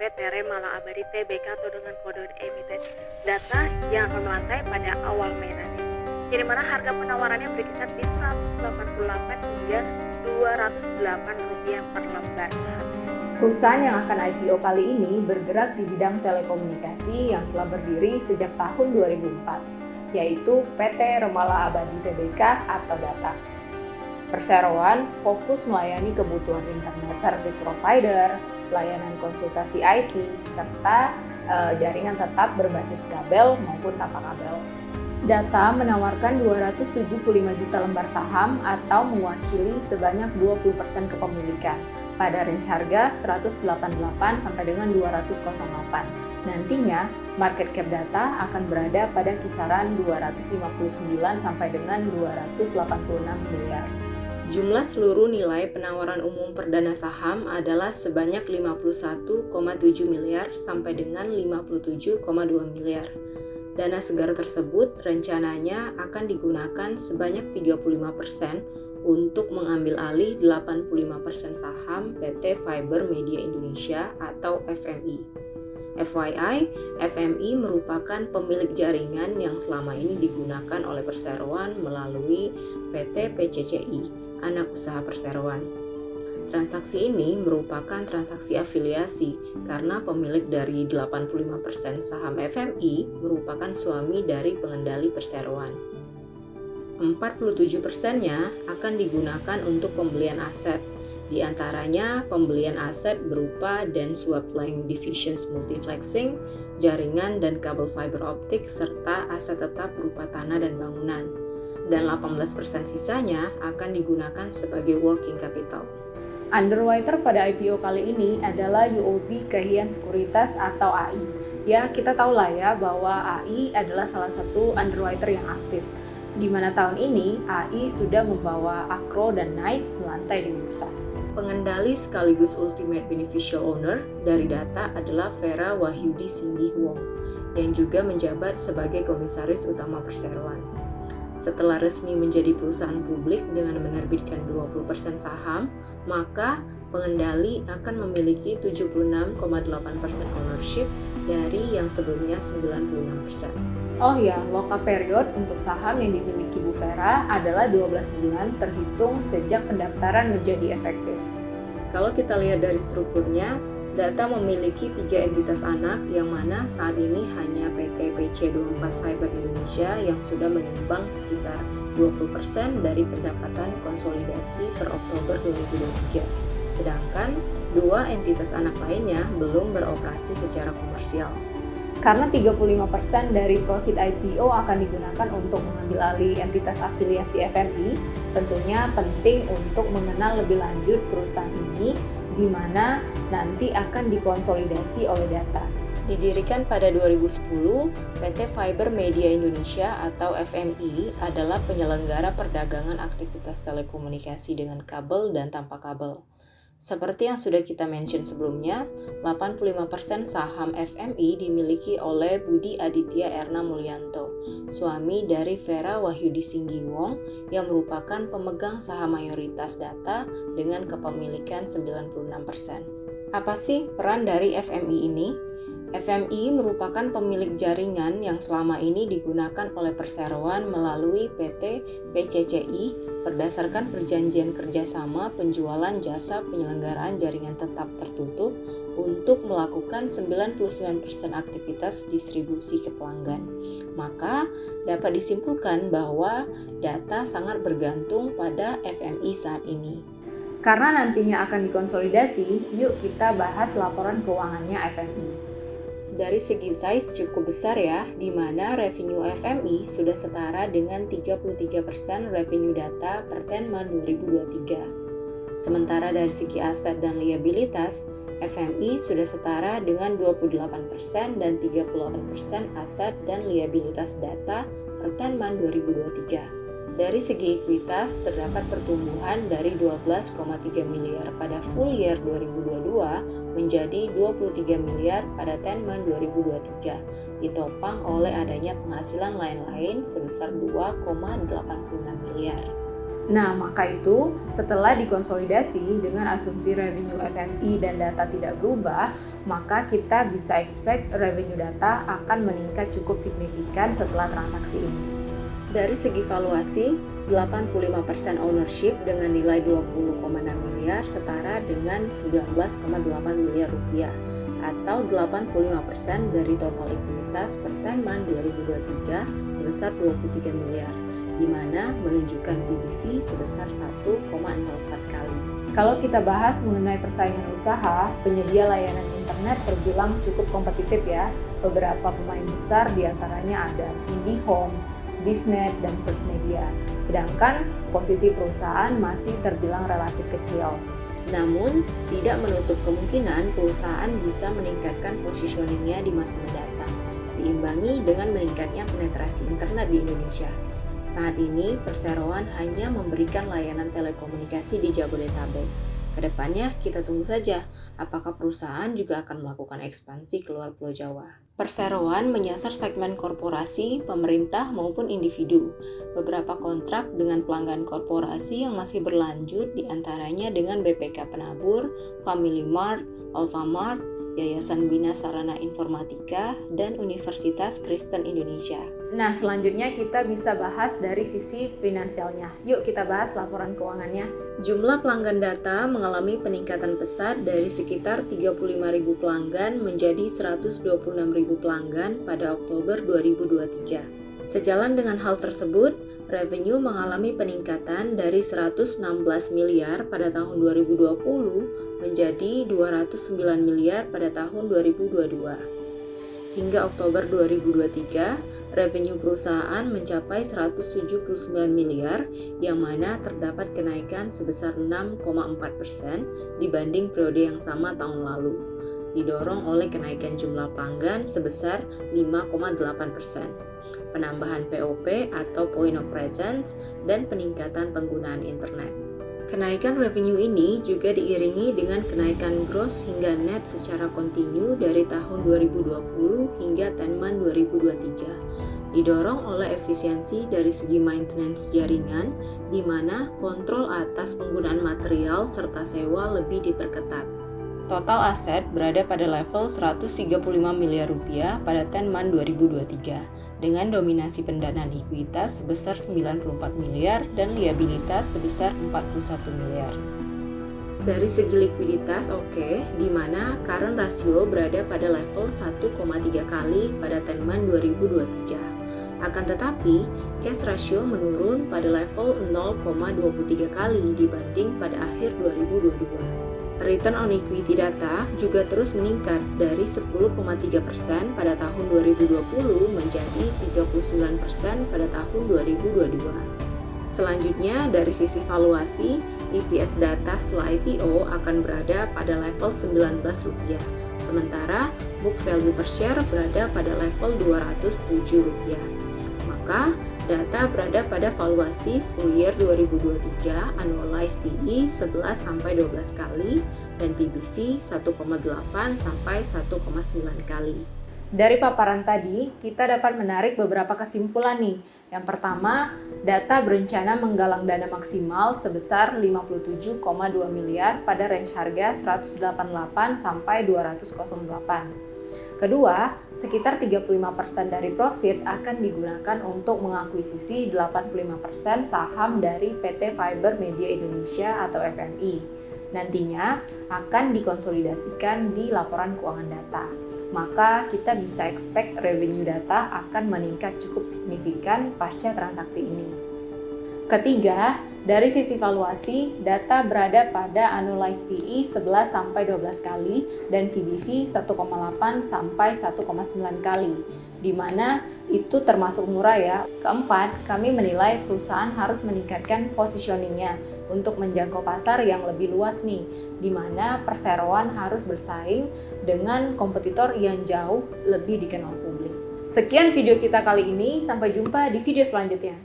PT Remala Abadi Tbk atau dengan kode emiten data yang akan melantai pada awal Mei nanti. Di mana harga penawarannya berkisar di 188 hingga 208 rupiah per lembar saham. Perusahaan yang akan IPO kali ini bergerak di bidang telekomunikasi yang telah berdiri sejak tahun 2004, yaitu PT Remala Abadi Tbk atau Data. Perseroan fokus melayani kebutuhan internet service provider, layanan konsultasi IT, serta jaringan tetap berbasis kabel maupun tanpa kabel. Data menawarkan 275 juta lembar saham atau mewakili sebanyak 20% kepemilikan pada range harga 188 sampai dengan 208. Nantinya, market cap Data akan berada pada kisaran 259 sampai dengan 286 miliar. Jumlah seluruh nilai penawaran umum perdana saham adalah sebanyak 51,7 miliar sampai dengan 57,2 miliar. Dana segar tersebut rencananya akan digunakan sebanyak 35% untuk mengambil alih 85% saham PT Fiber Media Indonesia atau FMI. FYI, FMI merupakan pemilik jaringan yang selama ini digunakan oleh perseroan melalui PT PCCI, anak usaha perseroan. Transaksi ini merupakan transaksi afiliasi karena pemilik dari 85% saham FMI merupakan suami dari pengendali perseroan. 47%-nya akan digunakan untuk pembelian aset, di antaranya pembelian aset berupa dense wavelength divisions multiplexing, jaringan dan kabel fiber optik, serta aset tetap berupa tanah dan bangunan. Dan 18% sisanya akan digunakan sebagai working capital. Underwriter pada IPO kali ini adalah UOB Kay Hian Sekuritas atau AI. Ya, kita tahu lah ya bahwa AI adalah salah satu underwriter yang aktif. Di mana tahun ini AI sudah membawa Akro dan NICE melantai di bursa. Pengendali sekaligus ultimate beneficial owner dari Data adalah Vera Wahyudi Singgih Wong, yang juga menjabat sebagai komisaris utama perseroan. Setelah resmi menjadi perusahaan publik dengan menerbitkan 20% saham, maka pengendali akan memiliki 76,8% ownership dari yang sebelumnya 96%. Oh ya, lock-up period untuk saham yang dimiliki Bu Vera adalah 12 bulan terhitung sejak pendaftaran menjadi efektif. Kalau kita lihat dari strukturnya, Data memiliki 3 entitas anak yang mana saat ini hanya PT PC24 Cyber Indonesia yang sudah menyumbang sekitar 20% dari pendapatan konsolidasi per Oktober 2023. Sedangkan 2 entitas anak lainnya belum beroperasi secara komersial. Karena 35% dari proceeds IPO akan digunakan untuk mengambil alih entitas afiliasi FMI, tentunya penting untuk mengenal lebih lanjut perusahaan ini, di mana nanti akan dikonsolidasi oleh Data. Didirikan pada 2010, PT Fiber Media Indonesia atau FMI adalah penyelenggara perdagangan aktivitas telekomunikasi dengan kabel dan tanpa kabel. Seperti yang sudah kita mention sebelumnya, 85% saham FMI dimiliki oleh Budi Aditya Erna Mulyanto, suami dari Vera Wahyudi Singgih Wong yang merupakan pemegang saham mayoritas Data dengan kepemilikan 96%. Apa sih peran dari FMI ini? FMI merupakan pemilik jaringan yang selama ini digunakan oleh perseroan melalui PT PCCI berdasarkan perjanjian kerjasama penjualan jasa penyelenggaraan jaringan tetap tertutup untuk melakukan 99% aktivitas distribusi ke pelanggan. Maka dapat disimpulkan bahwa Data sangat bergantung pada FMI saat ini. Karena nantinya akan dikonsolidasi, yuk kita bahas laporan keuangannya FMI. Dari segi size cukup besar ya, di mana revenue FMI sudah setara dengan 33% revenue Data per 10 Maret 2023. Sementara dari segi aset dan liabilitas, FMI sudah setara dengan 28% dan 38% aset dan liabilitas Data per 10 Maret 2023. Dari segi ekuitas, terdapat pertumbuhan dari 12,3 miliar pada full year 2022 menjadi 23 miliar pada 10 Maret 2023, ditopang oleh adanya penghasilan lain-lain sebesar 2,86 miliar. Nah, maka itu setelah dikonsolidasi dengan asumsi revenue FMI dan data tidak berubah, maka kita bisa expect revenue data akan meningkat cukup signifikan setelah transaksi ini. Dari segi valuasi, 85% ownership dengan nilai 20,6 miliar setara dengan 19,8 miliar rupiah atau 85% dari total ekuitas per Tenman 2023 sebesar 23 miliar, di mana menunjukkan PBV sebesar 1,04 kali. Kalau kita bahas mengenai persaingan usaha, penyedia layanan internet terbilang cukup kompetitif ya. Beberapa pemain besar diantaranya ada IndiHome, Biznet, dan First Media. Sedangkan posisi perusahaan masih terbilang relatif kecil. Namun, tidak menutup kemungkinan perusahaan bisa meningkatkan positioning-nya di masa mendatang, diimbangi dengan meningkatnya penetrasi internet di Indonesia. Saat ini, perseroan hanya memberikan layanan telekomunikasi di Jabodetabek. Kedepannya, kita tunggu saja apakah perusahaan juga akan melakukan ekspansi keluar Pulau Jawa. Perseroan menyasar segmen korporasi, pemerintah, maupun individu. Beberapa kontrak dengan pelanggan korporasi yang masih berlanjut diantaranya dengan BPK Penabur, Family Mart, Alfamart, Yayasan Bina Sarana Informatika, dan Universitas Kristen Indonesia. Nah, selanjutnya kita bisa bahas dari sisi finansialnya. Yuk kita bahas laporan keuangannya. Jumlah pelanggan data mengalami peningkatan pesat dari sekitar 35.000 pelanggan menjadi 126.000 pelanggan pada Oktober 2023. Sejalan dengan hal tersebut, revenue mengalami peningkatan dari 116 miliar pada tahun 2020 menjadi 209 miliar pada tahun 2022. Hingga Oktober 2023, revenue perusahaan mencapai 179 miliar, yang mana terdapat kenaikan sebesar 6,4% dibanding periode yang sama tahun lalu, didorong oleh kenaikan jumlah pelanggan sebesar 5,8%, penambahan POP atau Point of Presence, dan peningkatan penggunaan internet. Kenaikan revenue ini juga diiringi dengan kenaikan gross hingga net secara kontinu dari tahun 2020 hingga Tenman 2023, didorong oleh efisiensi dari segi maintenance jaringan, di mana kontrol atas penggunaan material serta sewa lebih diperketat. Total aset berada pada level 135 miliar rupiah pada Tenman 2023, dengan dominasi pendanaan ekuitas sebesar 94 miliar dan liabilitas sebesar 41 miliar. Dari segi likuiditas di mana current ratio berada pada level 1,3 kali pada Tenman 2023. Akan tetapi, cash ratio menurun pada level 0,23 kali dibanding pada akhir 2022. Return on equity data juga terus meningkat dari 10,3% pada tahun 2020 menjadi 39% pada tahun 2022. Selanjutnya, dari sisi valuasi, EPS data setelah IPO akan berada pada level Rp19, sementara book value per share berada pada level Rp207. Maka, data berada pada valuasi full year 2023 annualized PE 11-12 kali dan PBV 1,8-1,9 kali. Dari paparan tadi, kita dapat menarik beberapa kesimpulan nih. Yang pertama, data berencana menggalang dana maksimal sebesar 57,2 miliar pada range harga 188 sampai 208. Kedua, sekitar 35% dari proceeds akan digunakan untuk mengakuisisi 85% saham dari PT Fiber Media Indonesia atau FMI. Nantinya akan dikonsolidasikan di laporan keuangan data. Maka kita bisa expect revenue data akan meningkat cukup signifikan pasca transaksi ini. Ketiga, dari sisi valuasi, data berada pada annualized PE 11-12 kali dan PBV 1,8-1,9 kali, di mana itu termasuk murah ya. Keempat, kami menilai perusahaan harus meningkatkan positioning-nya untuk menjangkau pasar yang lebih luas nih, di mana perseroan harus bersaing dengan kompetitor yang jauh lebih dikenal publik. Sekian video kita kali ini, sampai jumpa di video selanjutnya.